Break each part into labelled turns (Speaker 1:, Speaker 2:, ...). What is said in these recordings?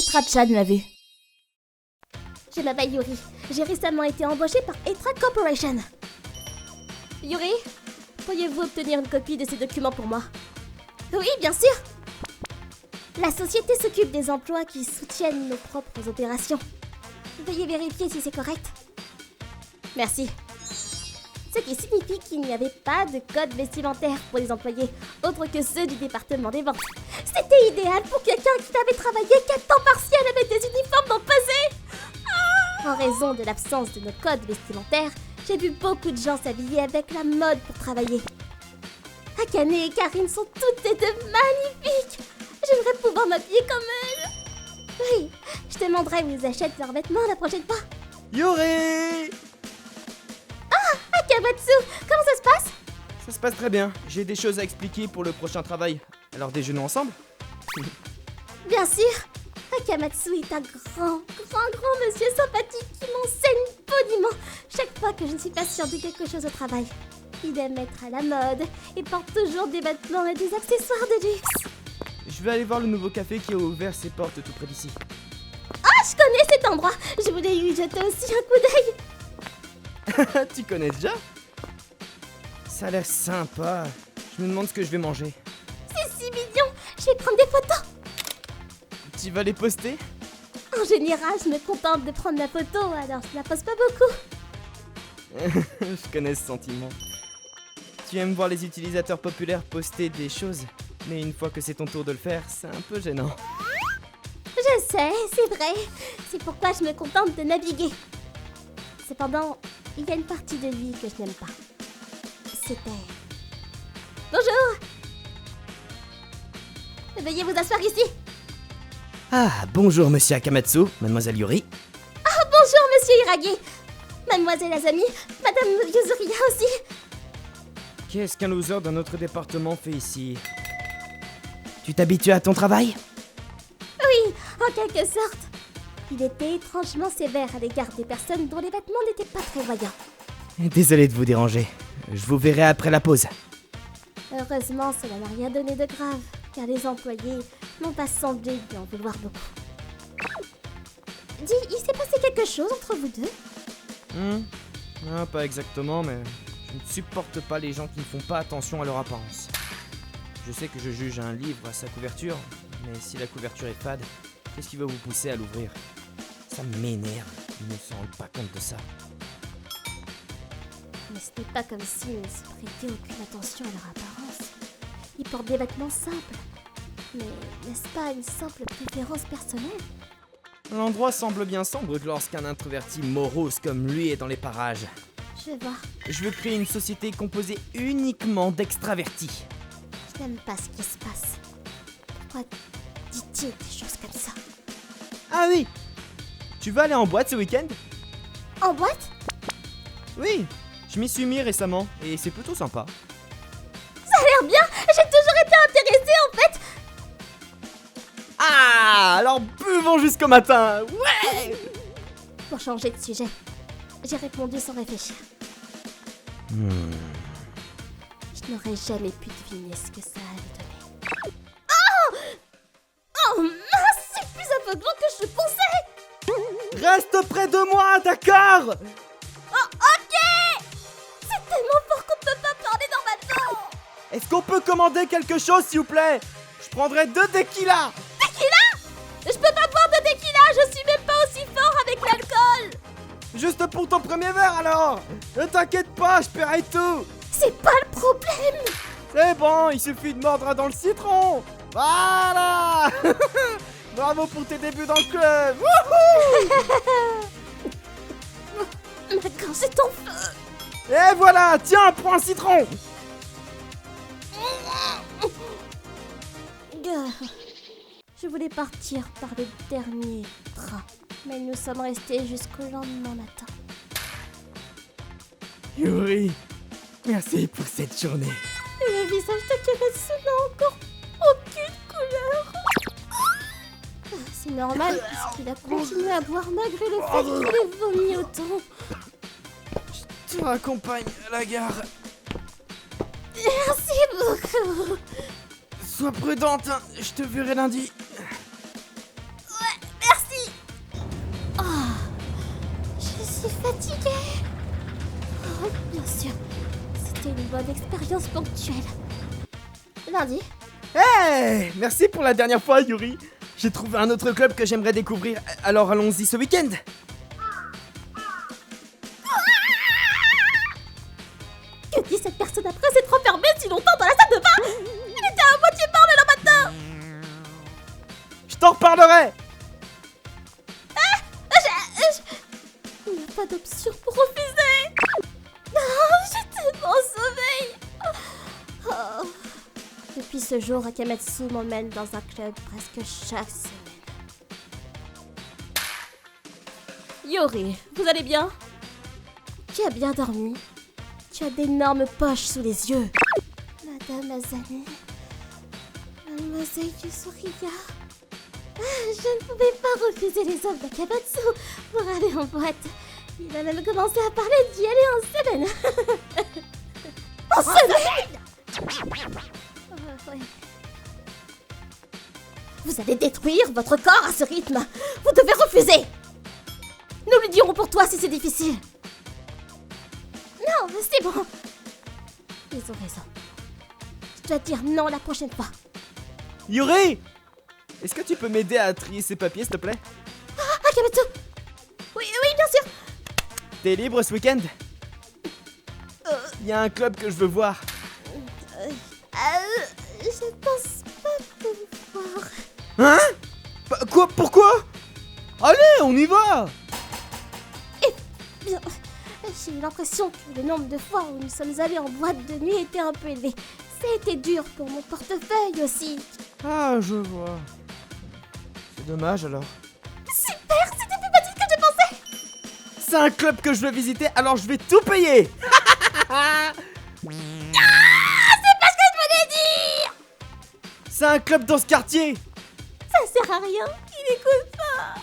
Speaker 1: Etra-chan l'a vu. Je m'appelle Yuri. J'ai récemment été embauchée par Etra Corporation. Yuri, pourriez-vous obtenir une copie de ces documents pour moi? Oui, bien sûr. La société s'occupe des emplois qui soutiennent nos propres opérations. Veuillez vérifier si c'est correct. Merci. Ce qui signifie qu'il n'y avait pas de code vestimentaire pour les employés, autre que ceux du département des ventes. C'était idéal pour quelqu'un qui n'avait travaillé qu'à temps partiel avec des uniformes non pesés. En raison de l'absence de nos codes vestimentaires, j'ai vu beaucoup de gens s'habiller avec la mode pour travailler. Akane et Karine sont toutes les deux magnifiques. J'aimerais pouvoir m'habiller comme elles. Oui, je demanderai où ils achètent leurs vêtements la prochaine fois.
Speaker 2: Yuri!
Speaker 1: Akamatsu, comment ça se passe?
Speaker 2: Ça se passe très bien. J'ai des choses à expliquer pour le prochain travail. Alors déjeunons ensemble?
Speaker 1: Bien sûr. Akamatsu est un grand monsieur sympathique qui m'enseigne poliment chaque fois que je ne suis pas sûre de quelque chose au travail. Il aime être à la mode et porte toujours des vêtements et des accessoires de luxe.
Speaker 2: Je vais aller voir le nouveau café qui a ouvert ses portes tout près d'ici.
Speaker 1: Ah, je connais cet endroit. Je voulais y jeter aussi un coup d'œil.
Speaker 2: Tu connais déjà? Ça a l'air sympa. Je me demande ce que je vais manger.
Speaker 1: C'est si mignon. Je vais prendre des photos.
Speaker 2: Tu vas les poster?
Speaker 1: En général, je me contente de prendre la photo, alors je la pose pas beaucoup.
Speaker 2: Je connais ce sentiment. Tu aimes voir les utilisateurs populaires poster des choses, mais une fois que c'est ton tour de le faire, c'est un peu gênant.
Speaker 1: Je sais, c'est vrai. C'est pourquoi je me contente de naviguer. Cependant, il y a une partie de lui que je n'aime pas. C'était... Bonjour! Veuillez vous asseoir ici.
Speaker 2: Ah, bonjour monsieur Akamatsu, mademoiselle Yuri.
Speaker 1: Ah, bonjour monsieur Hiragi. Mademoiselle Azami, madame Yuzuria aussi.
Speaker 2: Qu'est-ce qu'un loser d'un autre département fait ici? Tu t'habitues à ton travail?
Speaker 1: Oui, en quelque sorte. Il était étrangement sévère à l'égard des personnes dont les vêtements n'étaient pas très voyants.
Speaker 2: Désolé de vous déranger. Je vous verrai après la pause.
Speaker 1: Heureusement, cela n'a rien donné de grave, car les employés n'ont pas semblé lui en vouloir beaucoup. Dis, il s'est passé quelque chose entre vous deux?
Speaker 2: Ah, pas exactement, mais je ne supporte pas les gens qui ne font pas attention à leur apparence. Je sais que je juge un livre à sa couverture, mais si la couverture est fade, qu'est-ce qui va vous pousser à l'ouvrir? Ça m'énerve, ils ne se rendent pas compte de ça.
Speaker 1: Mais ce n'est pas comme s'ils ne se prêtaient aucune attention à leur apparence. Ils portent des vêtements simples. Mais n'est-ce pas une simple préférence personnelle?
Speaker 2: L'endroit semble bien sombre lorsqu'un introverti morose comme lui est dans les parages.
Speaker 1: Je vois.
Speaker 2: Je veux créer une société composée uniquement d'extravertis.
Speaker 1: Je n'aime pas ce qui se passe. Pourquoi dit-il des choses comme ça?
Speaker 2: Ah oui! Tu vas aller en boîte ce week-end?
Speaker 1: En boîte?
Speaker 2: Oui! Je m'y suis mis récemment, et c'est plutôt sympa.
Speaker 1: Ça a l'air bien! J'ai toujours été intéressée en fait!
Speaker 2: Ah! Alors buvons jusqu'au matin! Ouais!
Speaker 1: Pour changer de sujet, j'ai répondu sans réfléchir. Je n'aurais jamais pu deviner ce que ça allait donner. Oh! Oh mince! C'est plus aveuglant que je pensais!
Speaker 2: Reste près de moi, d'accord?
Speaker 1: Oh, ok! C'est tellement fort qu'on peut pas parler normalement!
Speaker 2: Est-ce qu'on peut commander quelque chose, s'il vous plaît? Je prendrai 2 tequila!
Speaker 1: Tequila? Je peux pas boire de tequila, je suis même pas aussi fort avec l'alcool!
Speaker 2: Juste pour ton premier verre, alors! Ne t'inquiète pas, je paierai tout!
Speaker 1: C'est pas le problème!
Speaker 2: C'est bon, il suffit de mordre dans le citron! Voilà! Bravo pour tes débuts dans le club!
Speaker 1: Maintenant c'est en feu!
Speaker 2: Et voilà! Tiens, prends un citron!
Speaker 1: Je voulais partir par le dernier train, mais nous sommes restés jusqu'au lendemain matin.
Speaker 2: Yuri, merci pour cette journée.
Speaker 1: Le visage de Kamatsu n'a encore aucune couleur. C'est normal, puisqu'il a continué à boire malgré le fait qu'il ait vomi autant.
Speaker 2: Je te raccompagne à la gare.
Speaker 1: Merci beaucoup.
Speaker 2: Sois prudente, hein, je te verrai lundi.
Speaker 1: Ouais, suis fatiguée. Oh, bien sûr, c'était une bonne expérience ponctuelle. Lundi.
Speaker 2: Hey, merci pour la dernière fois, Yuri. J'ai trouvé un autre club que j'aimerais découvrir, alors allons-y ce week-end.
Speaker 1: Que dit cette personne après s'être enfermée si longtemps dans la salle de bain? Il était à moitié mort le matin.
Speaker 2: Je t'en reparlerai.
Speaker 1: Il n'y a pas d'option pour refuser. Oh, j'ai tellement sommeil. Oh. Depuis ce jour, Akamatsu m'emmène dans un club presque chaque semaine. Yuri, vous allez bien? Tu as bien dormi? Tu as d'énormes poches sous les yeux. Madame Azami, Mademoiselle Yusuriya, je ne pouvais pas refuser les offres d'Akamatsu pour aller en boîte. Il a même commencé à parler d'y aller en semaine. En semaine? Ouais. Vous allez détruire votre corps à ce rythme. Vous devez refuser. Nous lui dirons pour toi si c'est difficile. Non, c'est bon. Ils ont raison. Je dois dire non la prochaine fois.
Speaker 2: Yuri, est-ce que tu peux m'aider à trier ces papiers, s'il te plaît?
Speaker 1: Ah, Akamatsu. Oui, bien sûr.
Speaker 2: T'es libre ce week-end? Il y a un club que je veux voir.
Speaker 1: Je pense pas te voir.
Speaker 2: Hein? Quoi? Pourquoi? Allez, on y va!
Speaker 1: Bien, j'ai eu l'impression que le nombre de fois où nous sommes allés en boîte de nuit était un peu élevé. Ça a été dur pour mon portefeuille aussi.
Speaker 2: Ah, je vois. C'est dommage alors.
Speaker 1: Super, c'était plus petit que je pensais.
Speaker 2: C'est un club que je veux visiter, alors je vais tout payer! C'est un club dans ce quartier!
Speaker 1: Ça sert à rien, il écoute pas.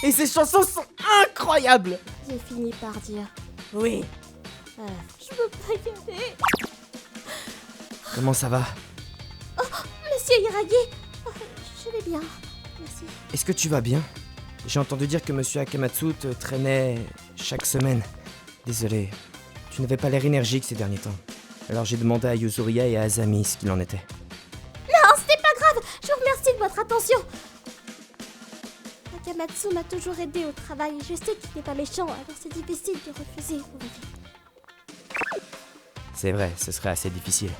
Speaker 2: Et ces chansons sont incroyables!
Speaker 1: J'ai fini par dire,
Speaker 2: Oui.
Speaker 1: je peux pas y aller.
Speaker 2: Comment ça va?
Speaker 1: Monsieur Hiragi, je vais bien, merci.
Speaker 2: Est-ce que tu vas bien? J'ai entendu dire que Monsieur Akamatsu te traînait chaque semaine. Désolé, tu n'avais pas l'air énergique ces derniers temps. Alors j'ai demandé à Yuzuriya et à Azami ce qu'il en était.
Speaker 1: Non, c'était pas grave, je vous remercie de votre attention. Akamatsu m'a toujours aidé au travail, je sais qu'il n'est pas méchant, alors c'est difficile de refuser, vous voyez.
Speaker 2: C'est vrai, ce serait assez difficile.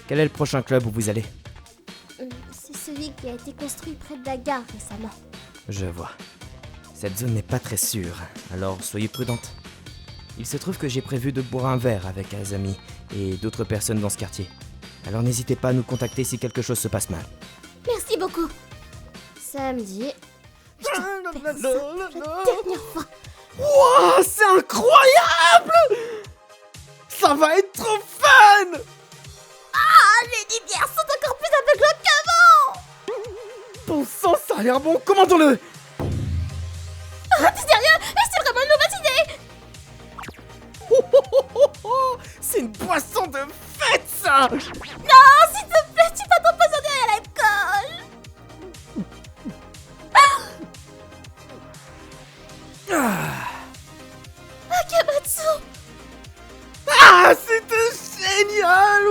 Speaker 2: Quel est le prochain club où vous allez?
Speaker 1: C'est celui qui a été construit près de la gare récemment.
Speaker 2: Je vois. Cette zone n'est pas très sûre, alors soyez prudente. Il se trouve que j'ai prévu de boire un verre avec Azami et d'autres personnes dans ce quartier. Alors n'hésitez pas à nous contacter si quelque chose se passe mal.
Speaker 1: Merci beaucoup. Samedi, je te fais ça pour la dernière fois.
Speaker 2: Wouah, c'est incroyable! Ça va être trop fun!
Speaker 1: Ah, les lumières sont encore plus aveuglantes qu'avant.
Speaker 2: Bon sang, ça a l'air bon, commandons-le!
Speaker 1: Ah, t'es sérieux? C'est vraiment une mauvaise idée.
Speaker 2: C'est une boisson de fête, ça!
Speaker 1: Non, s'il te plaît, tu vas t'empoisonner à l'alcool. Akamatsu.
Speaker 2: Ah, c'était génial!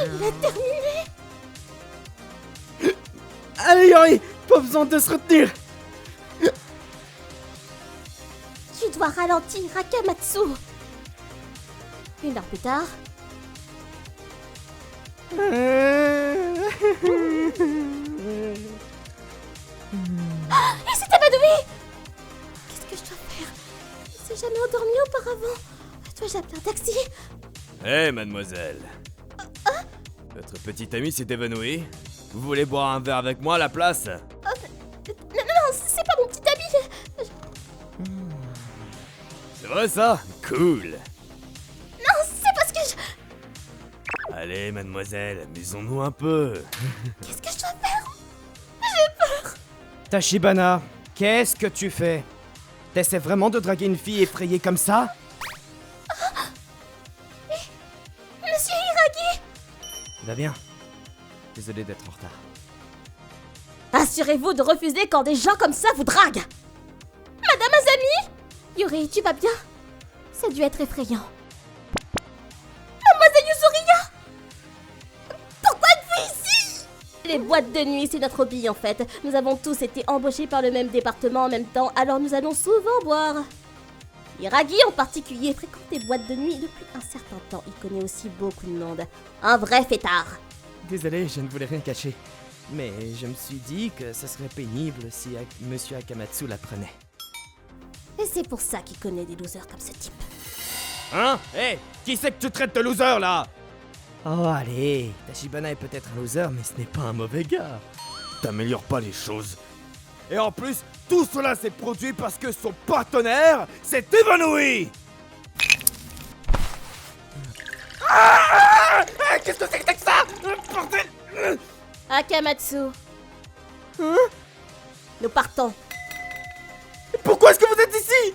Speaker 1: Il a terminé.
Speaker 2: Allez, Yuri, pas besoin de se retenir!
Speaker 1: Tu dois ralentir, Akamatsu. 1 heure plus tard. Il s'est évanoui. Qu'est-ce que je dois faire? Il s'est jamais endormi auparavant. Dois-je appeler un taxi?
Speaker 3: Hé, mademoiselle. Votre petite amie s'est évanouie. Vous voulez boire un verre avec moi à la place?
Speaker 1: Non, c'est pas mon petit ami.
Speaker 3: C'est vrai ça? Cool.
Speaker 1: Non, c'est parce que je...
Speaker 3: Allez, mademoiselle, amusons-nous un peu.
Speaker 1: Qu'est-ce que je dois faire?
Speaker 2: Tachibana, qu'est-ce que tu fais? T'essaies vraiment de draguer une fille effrayée comme ça?
Speaker 1: Monsieur Hiragi.
Speaker 2: Va bien. Désolé d'être en retard.
Speaker 1: Assurez-vous de refuser quand des gens comme ça vous draguent. Madame Azami? Yuri, tu vas bien? Ça a dû être effrayant. Mademoiselle Yuzuriya! Pourquoi êtes-vous ici? Les boîtes de nuit, c'est notre hobby en fait. Nous avons tous été embauchés par le même département en même temps, alors nous allons souvent boire. Hiragi en particulier fréquente les boîtes de nuit depuis un certain temps. Il connaît aussi beaucoup de monde. Un vrai fêtard.
Speaker 2: Désolé, je ne voulais rien cacher. Mais je me suis dit que ça serait pénible si Monsieur Akamatsu l'apprenait.
Speaker 1: Et c'est pour ça qu'il connaît des losers comme ce type.
Speaker 3: Hein? Hé, qui c'est que tu traites de loser là?
Speaker 2: Oh allez, Tachibana est peut-être un loser, mais ce n'est pas un mauvais gars.
Speaker 3: T'améliores pas les choses. Et en plus, tout cela s'est produit parce que son partenaire s'est évanoui. Qu'est-ce que c'est que ça? Bordel!
Speaker 1: Akamatsu. Nous partons.
Speaker 3: Pourquoi est-ce que vous êtes ici?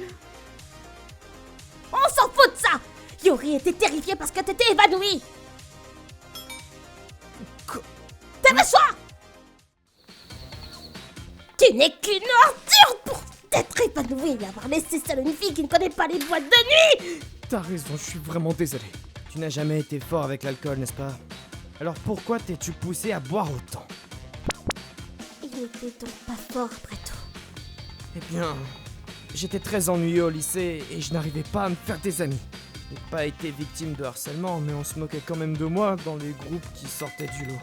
Speaker 1: On s'en fout de ça! Yuri était terrifié parce que t'étais évanoui! T'avais choix! Tu n'es qu'une ordure pour t'être évanoui et avoir laissé seule une fille qui ne connaît pas les boîtes de nuit!
Speaker 2: T'as raison, je suis vraiment désolé. Tu n'as jamais été fort avec l'alcool, n'est-ce pas? Alors pourquoi t'es-tu poussé à boire autant?
Speaker 1: Il n'était donc pas fort après tout.
Speaker 2: Eh bien, j'étais très ennuyeux au lycée et je n'arrivais pas à me faire des amis. Je n'ai pas été victime de harcèlement, mais on se moquait quand même de moi dans les groupes qui sortaient du lot.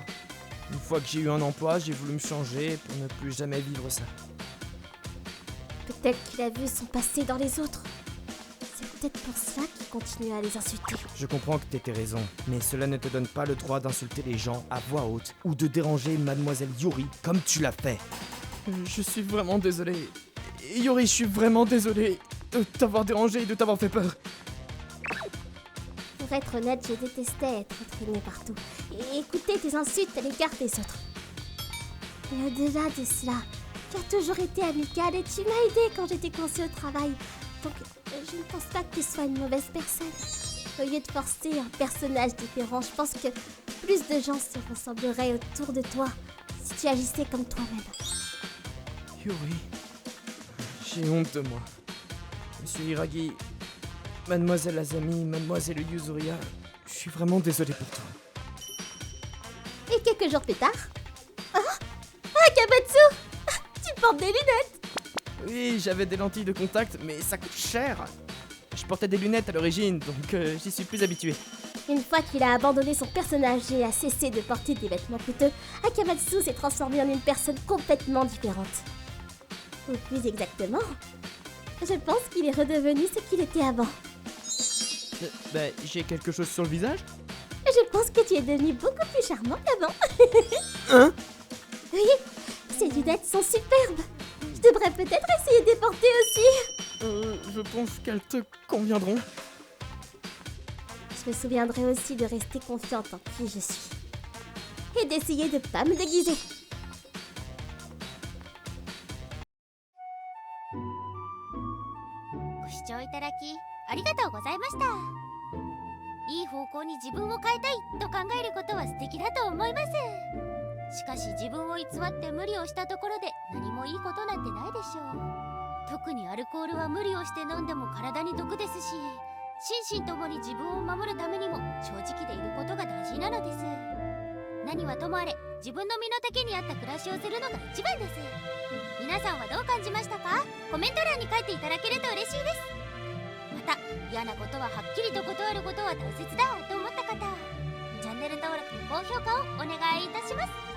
Speaker 2: Une fois que j'ai eu un emploi, j'ai voulu me changer pour ne plus jamais vivre ça.
Speaker 1: Peut-être qu'il a vu son passé dans les autres. C'est peut-être pour cela qu'il continue à les insulter.
Speaker 2: Je comprends que t'aies raison, mais cela ne te donne pas le droit d'insulter les gens à voix haute ou de déranger Mademoiselle Yuri comme tu l'as fait. Je suis vraiment désolé. Yuri, je suis vraiment désolé de t'avoir dérangé et de t'avoir fait peur.
Speaker 1: Pour être honnête, je détestais être traînée partout et écouter tes insultes à l'égard des autres. Mais au-delà de cela, tu as toujours été amicale et tu m'as aidée quand j'étais coincée au travail. Donc, je ne pense pas que tu sois une mauvaise personne. Au lieu de forcer un personnage différent, je pense que plus de gens se ressembleraient autour de toi si tu agissais comme toi-même.
Speaker 2: Yuri, j'ai honte de moi. Monsieur Hiragi, Mademoiselle Azami, Mademoiselle Yuzuriya, je suis vraiment désolé pour toi.
Speaker 1: Et quelques jours plus tard... Akamatsu, tu portes des lunettes!
Speaker 2: Oui, j'avais des lentilles de contact, mais ça coûte cher. Je portais des lunettes à l'origine, donc j'y suis plus habitué.
Speaker 1: Une fois qu'il a abandonné son personnage et a cessé de porter des vêtements coûteux, Akamatsu s'est transformé en une personne complètement différente. Ou plus exactement, je pense qu'il est redevenu ce qu'il était avant.
Speaker 2: J'ai quelque chose sur le visage?
Speaker 1: Je pense que tu es devenu beaucoup plus charmant qu'avant.
Speaker 2: Hein?
Speaker 1: Oui, ces lunettes sont superbes. Je devrais peut-être essayer de les porter aussi.
Speaker 2: Je pense qu'elles te conviendront.
Speaker 1: Je me souviendrai aussi de rester confiante en qui je suis. Et d'essayer de pas me déguiser.
Speaker 4: Merci. いい方向に自分を変えたいと考えることは素敵だと思います。しかし自分を偽って無理をしたところで何もいいことなんてないでしょう。特にアルコールは無理をして飲んでも体に毒ですし、心身ともに自分を守るためにも正直でいることが大事なのです。何はともあれ自分の身の丈に合った暮らしをするのが一番です。皆さんはどう感じましたか？コメント欄に書いていただけると嬉しいです。また嫌なことははっきりと断ることは大切だと思った方、チャンネル登録と高評価をお願いいたします。